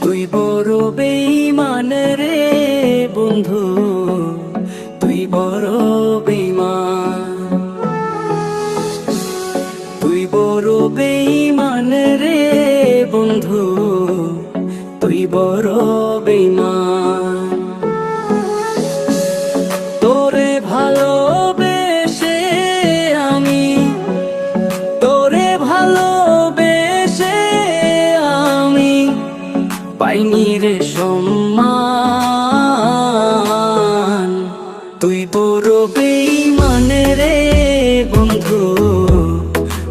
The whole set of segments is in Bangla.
তুই বড় বেঈমান রে বন্ধু, তুই বড় বেঈমান। তুই বড় বেঈমান রে বন্ধু, তুই বড় বেঈমান। তোরে ভালোবেসে আমি, তোরে ভালোবেসে আমি পাইনি রে সম্মান। তুই বড় বেঈমান রে বন্ধু,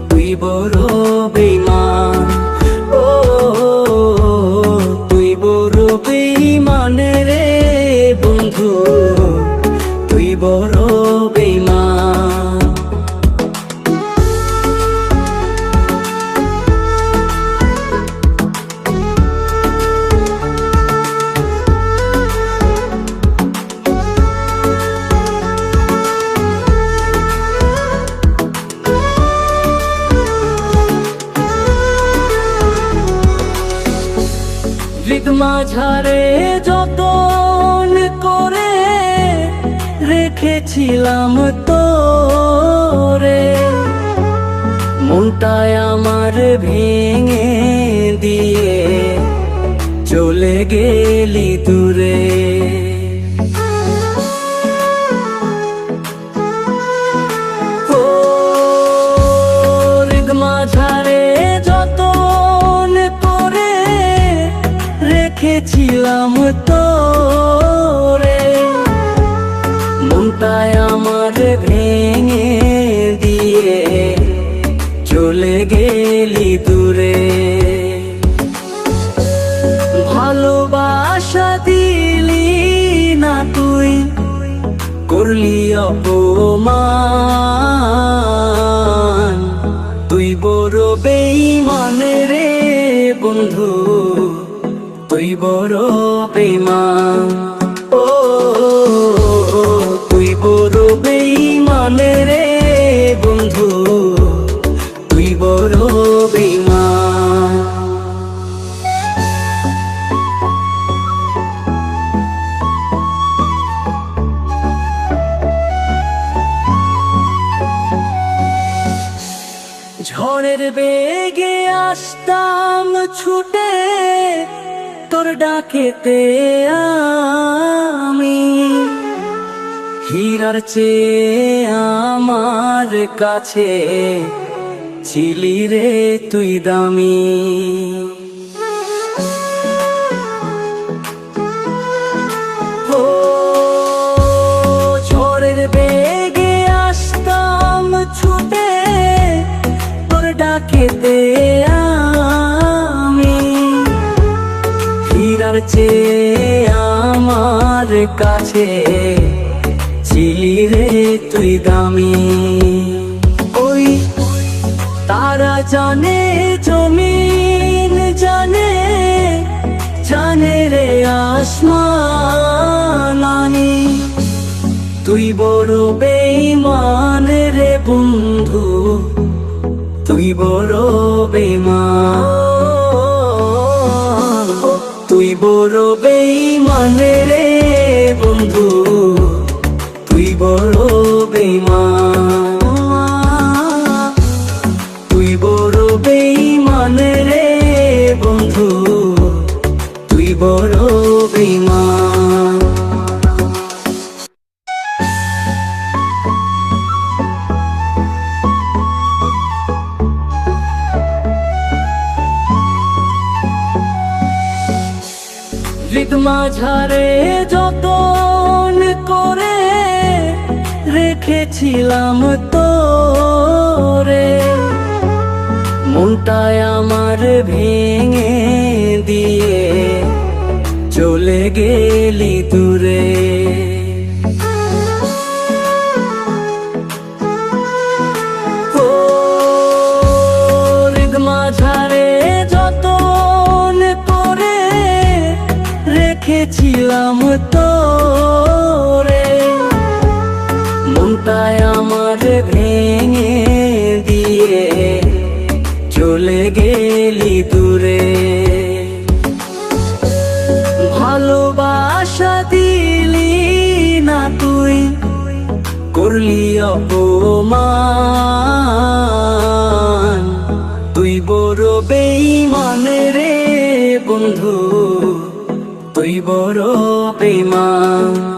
তুই বড় বেঈমান। ও তুই বড় বেঈমান রে বন্ধু, তুই বড় বেঈমান। হৃদ মাঝারে যতন করে রেখেছিলাম তোরে, মনটায় আমার ভেঙে দিয়ে চলে গেলি দূরে। ও হৃদ মাঝারে যতন করে রেখেছিলাম তোরে, মনটায় আমার ভেঙে দিয়ে চলে গেলি দূরে। ভালোবাসা দিলি না তুই, করলি অপমান। তুই বড় বেঈমান রে বন্ধু, তুই বড় বেঈমান। ও তুই বড় বেঈমান রে বন্ধু, তুই বড় বেঈমান। ঝড়ের বেগে আসতাম ছুটে তোর ডাকেতে আমি, হীরার চেয়ে আমার কাছে ছিলি রে তুই দামি। ও ঝড়ের বেগে আসতাম ছুটে তোর ডাকেতে আমি, হীরার চেয়ে আমার কাছে ছিলি রে তুই দামি। ওই তারা জানে জমিন জানে, জানে রে আসমানি, তুই বড় বেঈমান রে বন্ধু, তুই বড় বেঈমান। তুই বড় বেঈমান রে বন্ধু, তুই বড় বেঈমান। তুই বড় বেঈমান রে বন্ধু, তুই বড় বেঈমান। হৃদ মাঝারে যতন করে রেখেছিলাম তোরে, মনটায় আমার ভেঙে দিয়ে চলে গেলি দূরে। ও হৃদ মাঝারে যতন করে রেখেছিলাম তোরে, মনটায় আমার ভেঙে দিয়ে চলে গেলি দূরে। করলি অপমান। তুই বড় বেঈমান রে বন্ধু, তুই বড় বেঈমান।